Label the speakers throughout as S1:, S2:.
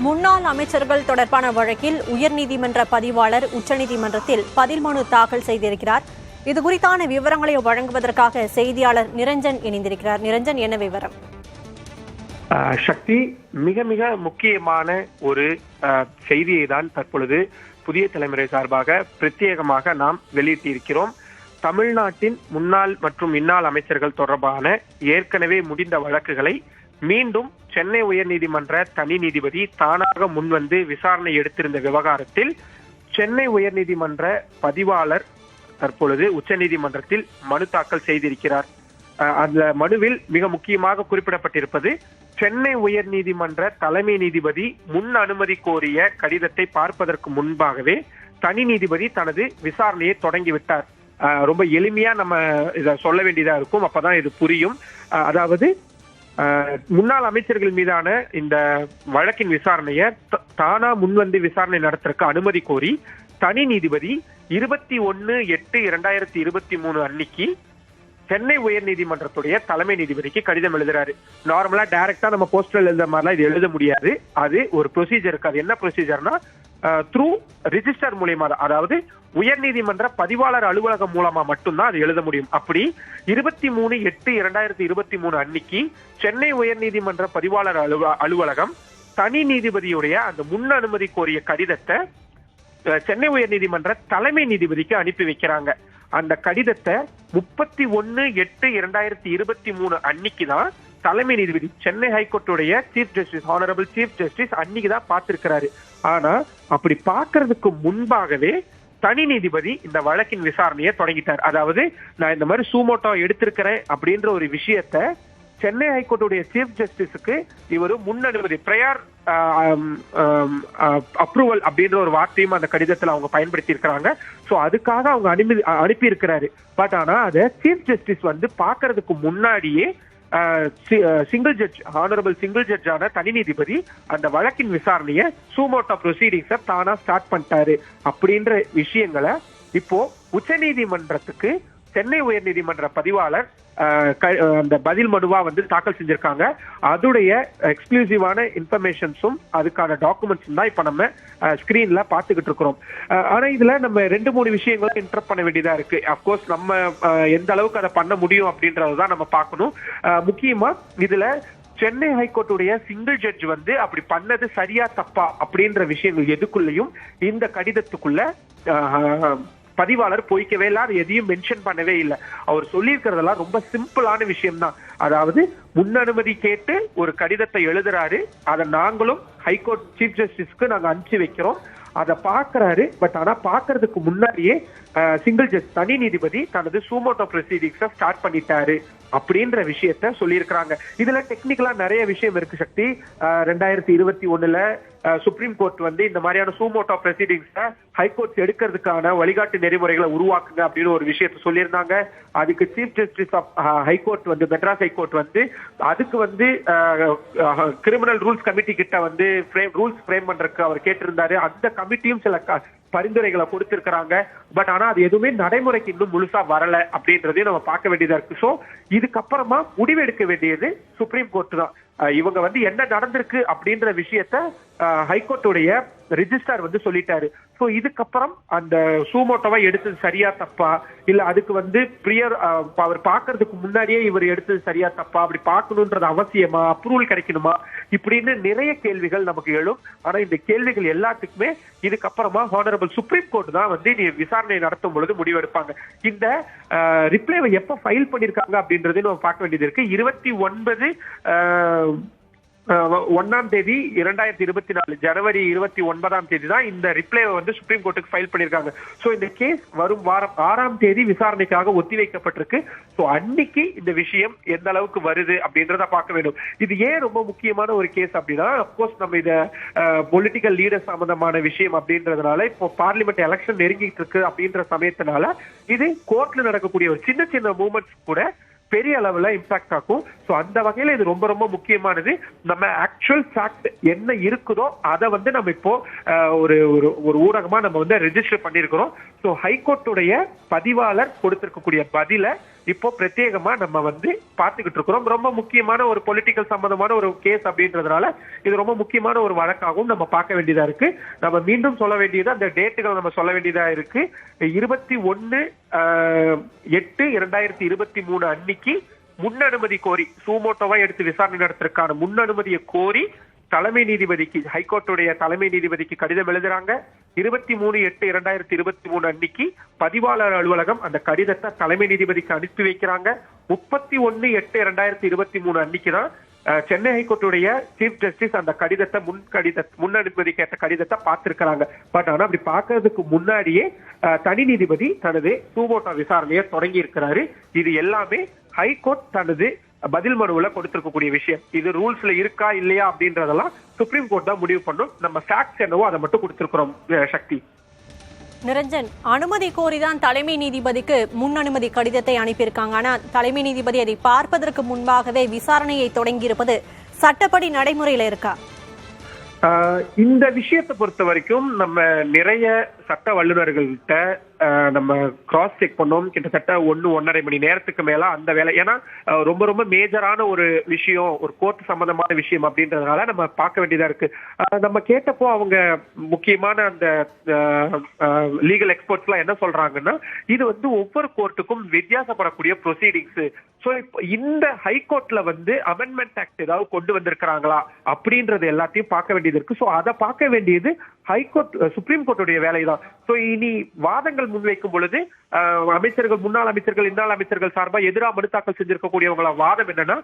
S1: முன்னாள் அமைச்சர்கள் தொடர்பான வழக்கில் உயர்நீதிமன்ற பதிவாளர் உச்சநீதிமன்றத்தில் பதில் மனு தாக்கல் செய்திருக்கிறார். இது குறித்தான விவரங்களை வழங்குவதற்காக செய்தியாளர் நிரஞ்சன் இணைந்திருக்கிறார். நிரஞ்சன், என்ன விவரம்?
S2: சக்தி, மிக மிக முக்கியமான ஒரு செய்தியை தான் தற்பொழுது புதிய தலைமுறை சார்பாக பிரத்யேகமாக நாம் வெளியிட்டிருக்கிறோம். தமிழ்நாட்டின் முன்னாள் மற்றும் இன்னாள் அமைச்சர்கள் தொடர்பான ஏற்கனவே முடிந்த வழக்குகளை மீண்டும் சென்னை உயர்நீதிமன்ற தனி நீதிபதி தானாக முன்வந்து விசாரணை எடுத்திருந்த விவகாரத்தில் சென்னை உயர்நீதிமன்ற பதிவாளர் தற்பொழுது உச்சநீதிமன்றத்தில் மனு தாக்கல் செய்திருக்கிறார். அந்த மனுவில் மிக முக்கியமாக குறிப்பிடப்பட்டிருப்பது, சென்னை உயர்நீதிமன்ற தலைமை நீதிபதி முன் அனுமதி கோரிய கடிதத்தை பார்ப்பதற்கு முன்பாகவே தனி நீதிபதி தனது விசாரணையை தொடங்கிவிட்டார். ரொம்ப எளிமையா நம்ம இதை சொல்ல வேண்டியதா இருக்கும், அப்பதான் இது புரியும். அதாவது முன்னாள் அமைச்சர்கள் மீதான இந்த வழக்கின் விசாரணையை தானா முன்வந்து விசாரணை நடத்துறதுக்கு அனுமதி கோரி தனி நீதிபதி 21/8/2023 அன்னைக்கு சென்னை உயர் நீதிமன்றத்துடைய தலைமை நீதிபதிக்கு கடிதம் எழுதுறாரு. நார்மலா டைரக்டா நம்ம போஸ்டல் எழுதுற மாதிரிலாம் இது எழுத முடியாது. அது ஒரு ப்ரொசீஜர் இருக்கு. அது என்ன ப்ரொசீஜர்னா, த்ரூ ரிஜிஸ்டர் மூலியமா தான், அதாவது உயர்நீதிமன்ற பதிவாளர் அலுவலகம் மூலமா மட்டும்தான் அது எழுத முடியும். அப்படி 23/8/2023 அன்னைக்கு சென்னை உயர்நீதிமன்ற பதிவாளர் அலுவலகம் தனி நீதிபதியுடைய அந்த முன் அனுமதி கோரிய கடிதத்தை சென்னை உயர்நீதிமன்ற தலைமை நீதிபதிக்கு அனுப்பி வைக்கிறாங்க. அந்த கடிதத்தை 31/8/2023 அன்னைக்கு தான் தலைமை நீதிபதி சென்னை ஹைகோர்ட்டுடைய chief justice, honourable chief justice அன்னைக்கு தான் பார்த்திருக்கிறாரு. ஆனா அப்படி பார்க்கறதுக்கு முன்பாகவே தனி நீதிபதி இந்த வழக்கின் விசாரணையை தொடங்கிட்டார். அதாவது, நான் இந்த மாதிரி சூமோட்டோ எடுத்திருக்கிறேன் அப்படின்ற ஒரு விஷயத்த சென்னை ஹைகோர்ட்டுடைய சீஃப் ஜஸ்டிஸுக்கு இவர் முன் அனுமதி, பிரயர் அப்ரூவல் அப்படின்ற ஒரு வார்த்தையும் அந்த கடிதத்தில் அவங்க பயன்படுத்தி இருக்கிறாங்க. சோ அதுக்காக அவங்க அனுப்பி இருக்கிறாரு. பட் ஆனா அதை சீஃப் ஜஸ்டிஸ் வந்து பாக்குறதுக்கு முன்னாடியே சிங்கிள் ஜட்ஜ், ஹானரபிள் சிங்கிள் ஜட்ஜான தனி நீதிபதி அந்த வழக்கின் விசாரணையை சூமோட்டோ ப்ரொசீடிங்ஸை தானா ஸ்டார்ட் பண்ணிட்டாரு அப்படின்ற விஷயங்களை இப்போ உச்சநீதிமன்றத்துக்கு சென்னை உயர்நீதிமன்ற பதிவாளர் அந்த பதில் மனுவா வந்து தாக்கல் செஞ்சிருக்காங்க. அதுடைய எக்ஸ்க்ளூசிவான இன்ஃபர்மேஷன்ஸும் அதுக்கான டாக்குமெண்ட்ஸும் தான் இப்ப நம்ம ஸ்கிரீன்ல பாத்துக்கிட்டு இருக்கிறோம். ஆனா இதுல நம்ம 2-3 விஷயங்களை இன்டர் பண்ண வேண்டியதா இருக்கு. அப்கோர்ஸ் நம்ம எந்த அளவுக்கு அதை பண்ண முடியும் அப்படின்றதான் நம்ம பார்க்கணும். முக்கியமா இதுல சென்னை ஹைகோர்ட்டுடைய சிங்கிள் ஜட்ஜ் வந்து அப்படி பண்ணது சரியா தப்பா அப்படின்ற விஷயங்கள் எதுக்குள்ளயும் இந்த கடிதத்துக்குள்ள பதிவாளர் போய்க்கவே இல்லை, அது எதையும் மென்ஷன் பண்ணவே இல்லை. அவர் சொல்லியிருக்கிறதெல்லாம் ரொம்ப சிம்பிளான விஷயம் தான். அதாவது, முன் அனுமதி கேட்டு ஒரு கடிதத்தை எழுதுறாரு, அதை நாங்களும் ஹைகோர்ட் சீஃப் ஜஸ்டிஸ்க்கு நாங்க அனுப்பிச்சு வைக்கிறோம், அதை பாக்குறாரு. பட் ஆனா பாக்குறதுக்கு முன்னாடியே சிங்கிள் ஜட்ஜ் தனி நீதிபதி தனது சூமோட்டோ ப்ரொசீடிங்ஸை ஸ்டார்ட் பண்ணிட்டாரு அப்படின்ற விஷயத்த சொல்லியிருக்கிறாங்க. இதுல டெக்னிக்கலா நிறைய விஷயம் இருக்கு சக்தி. 2021 சுப்ரீம் கோர்ட் வந்து இந்த மாதிரியான சூமோட்டோ ப்ரொசீடிங்ஸை ஹைகோர்ட் எடுக்கிறதுக்கான வழிகாட்டு நெறிமுறைகளை உருவாக்குங்க அப்படின்னு ஒரு விஷயத்த சொல்லியிருந்தாங்க. அதுக்கு சீஃப் ஜஸ்டிஸ் ஆஃப் ஹைகோர்ட் வந்து மெட்ராஸ் ஹைகோர்ட் வந்து அதுக்கு வந்து கிரிமினல் ரூல்ஸ் கமிட்டி கிட்ட வந்து ரூல்ஸ் ஃப்ரேம் பண்றதுக்கு அவர் கேட்டிருந்தாரு. அந்த கமிட்டியும் சில பரிந்துரைகளை கொடுத்திருக்கிறாங்க. பட் ஆனா அது எதுவுமே நடைமுறைக்கு இன்னும் முழுசா வரல அப்படின்றதையும் நம்ம பார்க்க வேண்டியதா இருக்கு. சோ இதுக்கப்புறமா முடிவெடுக்க வேண்டியது சுப்ரீம் கோர்ட் தான். இவங்க வந்து என்ன நடந்திருக்கு அப்படின்ற விஷயத்த ஹைகோர்ட்டுடைய ரிஜிஸ்டார் வந்து சொல்லிட்டாரு. சோ இதுக்கப்புறம் அந்த சூமோட்டோவை எடுத்தது சரியா தப்பா, இல்ல அதுக்கு வந்து பிரியர் அவர் பாக்குறதுக்கு முன்னாடியே இவர் எடுத்தது சரியா தப்பா, அப்படி பார்க்கணும்ன்றது அவசியமா, அப்ரூவல் கிடைக்கணுமா, இப்படின்னு நிறைய கேள்விகள் நமக்கு எழும். ஆனா இந்த கேள்விகள் எல்லாத்துக்குமே இதுக்கப்புறமா ஹானரபிள் சுப்ரீம் கோர்ட் தான் வந்து விசாரணை நடத்தும் பொழுது முடிவெடுப்பாங்க. இந்த ரிப்ளைவை எப்ப ஃபைல் பண்ணிருக்காங்க அப்படின்றதையும் நம்ம பார்க்க வேண்டியது இருக்கு. 21/1/2024 ஜனவரி 29 தான் இந்த ரிப்ளை வந்து சுப்ரீம் கோர்ட்டுக்கு ஃபைல் பண்ணிருக்காங்க. சோ இந்த கேஸ் வரும் வாரம் 6ஆம் தேதி விசாரணைக்காக ஒத்திவைக்கப்பட்டிருக்கு. சோ அன்னைக்கு இந்த விஷயம் எந்த அளவுக்கு வருது அப்படின்றத பார்க்க வேண்டும். இது ஏன் ரொம்ப முக்கியமான ஒரு கேஸ் அப்படின்னா, அப்கோர்ஸ் நம்ம இத பொலிட்டிக்கல் லீடர் சம்பந்தமான விஷயம் அப்படின்றதுனால, இப்போ பார்லிமெண்ட் எலெக்ஷன் நெருங்கிட்டு இருக்கு அப்படின்ற சமயத்தினால இது கோர்ட்ல நடக்கக்கூடிய ஒரு சின்ன சின்ன மூவ்மெண்ட்ஸ் கூட பெரிய அளவுல இம்பாக்ட் ஆகும். சோ அந்த வகையில இது ரொம்ப ரொம்ப முக்கியமானது. நம்ம ஆக்சுவல் ஃபேக்ட் என்ன இருக்குதோ அதை வந்து நம்ம இப்போ ஒரு ஒரு ஊடகமா நம்ம வந்து ரெஜிஸ்டர் பண்ணிருக்கிறோம். சோ ஹைகோர்ட்டுடைய பதிவாளர் கொடுத்திருக்கக்கூடிய பதில இப்போ பிரத்யேகமா நம்ம வந்து பார்த்துக்கிட்டு இருக்கிறோம். ரொம்ப முக்கியமான ஒரு பொலிட்டிக்கல் சம்பந்தமான ஒரு கேஸ் அப்படின்றதுனால இது ரொம்ப முக்கியமான ஒரு வழக்காகவும் நம்ம பார்க்க வேண்டியதா இருக்கு. நம்ம மீண்டும் சொல்ல வேண்டியது அந்த டேட்டுகளை நம்ம சொல்ல வேண்டியதா இருக்கு. 21/8/2023 அன்னைக்கு முன் அனுமதி கோரி சூமோட்டோவா எடுத்து விசாரணை நடத்துறதுக்கான முன் அனுமதியை கோரி தலைமை நீதிபதிக்கு, ஹைகோர்ட்டுடைய தலைமை நீதிபதிக்கு கடிதம் எழுதுறாங்க. 23/8/2023 அன்னைக்கு பதிவாளர் அலுவலகம் அந்த கடிதத்தை தலைமை நீதிபதிக்கு அனுப்பி வைக்கிறாங்க. 31/8/2023 அன்னைக்குதான் சென்னை ஹைகோர்ட்டுடைய சீஃப் ஜஸ்டிஸ் அந்த கடிதத்தை முன் அனுமதி கேட்ட கடிதத்தை பார்த்திருக்கிறாங்க. பட் ஆனா அப்படி பார்க்கறதுக்கு முன்னாடியே தனி நீதிபதி தனது சூமோட்டோ விசாரணையை தொடங்கி இருக்கிறாரு. இது எல்லாமே ஹைகோர்ட் தனது பதில் மனுவுல கொடுத்திருக்கக்கூடிய விஷயம். இது ரூல்ஸ்ல இருக்கா இல்லையா அப்படின்றதெல்லாம் சுப்ரீம் கோர்ட் தான் முடிவு பண்ணும். நம்ம ஃபேக்ட்ஸ் என்னவோ அதை மட்டும் கொடுத்திருக்கிறோம் சக்தி.
S1: நிரஞ்சன், அனுமதி கோரிதான் தலைமை நீதிபதிக்கு முன் அனுமதி கடிதத்தை அனுப்பியிருக்காங்க. ஆனா தலைமை நீதிபதி அதை பார்ப்பதற்கு முன்பாகவே விசாரணையை தொடங்கியிருப்பது சட்டப்படி நடைமுறையில இருக்கா?
S2: இந்த விஷயத்தை பொறுத்த வரைக்கும் நம்ம நிறைய சட்ட வல்லுநர்கள்ட்ட நம்ம கிராஸ் செக் பண்ணோம். கிட்டத்தட்ட 1-1.5 மணி நேரத்துக்கு மேல அந்த வேலை. ஏன்னா ரொம்ப ரொம்ப மேஜரான ஒரு விஷயம், ஒரு கோர்ட் சம்பந்தமான விஷயம் அப்படின்றதுனால நம்ம பார்க்க வேண்டியதா இருக்கு. நம்ம கேட்டப்போ அவங்க முக்கியமான அந்த லீகல் எக்ஸ்பர்ட்ஸ் எல்லாம் என்ன சொல்றாங்கன்னா, இது வந்து ஒவ்வொரு கோர்ட்டுக்கும் வித்தியாசப்படக்கூடிய ப்ரொசீடிங்ஸ். ஸோ இப்போ இந்த ஹைகோர்ட்ல வந்து அமெண்ட்மெண்ட் ஆக்ட் ஏதாவது கொண்டு வந்திருக்கிறாங்களா அப்படின்றது எல்லாத்தையும் பார்க்க வேண்டியது இருக்கு. ஸோ அதை பார்க்க வேண்டியது ஹைகோர்ட், சுப்ரீம் கோர்ட்டுடைய வேலைதான். ஸோ இனி வாதங்கள் முன்வைக்கும் பொழுது அமைச்சர்கள், முன்னாள் அமைச்சர்கள், இன்னாள் அமைச்சர்கள் சார்பா எதிராக மனு தாக்கல் செஞ்சிருக்கக்கூடியவங்கள வாதம் என்னன்னா,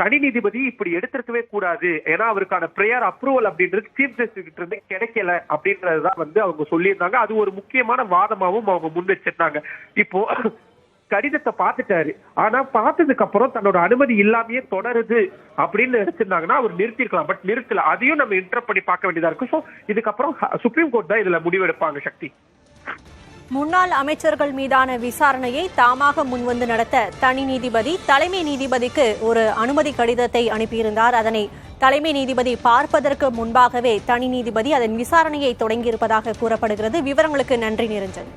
S2: தனி நீதிபதி இப்படி எடுத்திருக்கவே கூடாது, ஏன்னா அவருக்கான பிரேயர் அப்ரூவல் அப்படின்றது சீஃப் ஜஸ்டிஸ் கிட்ட இருந்து கிடைக்கல அப்படின்றதுதான் வந்து அவங்க சொல்லியிருந்தாங்க. அது ஒரு முக்கியமான வாதமாகவும் அவங்க முன் வச்சிருந்தாங்க. இப்போ கடிதத்தை பார்த்துட்டாரு, ஆனா பார்த்ததுக்கு அப்புறம் தன்னோட அனுமதி இல்லாமையே தொடருது அப்படின்னு நினைச்சிருந்தாங்கன்னா அவர் நிறுத்திருக்கலாம். பட் நிறுத்தல. அதையும் நம்ம இன்டர் பண்ணி பார்க்க வேண்டியதா இருக்கு. ஸோ இதுக்கப்புறம் சுப்ரீம் கோர்ட் தான் இதுல முடிவெடுப்பாங்க சக்தி.
S1: முன்னாள் அமைச்சர்கள் மீதான விசாரணையை தாமாக முன்வந்து நடத்த தனி நீதிபதி தலைமை நீதிபதிக்கு ஒரு அனுமதி கடிதத்தை அனுப்பியிருந்தார். அதனை தலைமை நீதிபதி பார்ப்பதற்கு முன்பாகவே தனி நீதிபதி அதன் விசாரணையை தொடங்கியிருப்பதாக கூறப்படுகிறது. விவரங்களுக்கு நன்றி நிரஞ்சன்.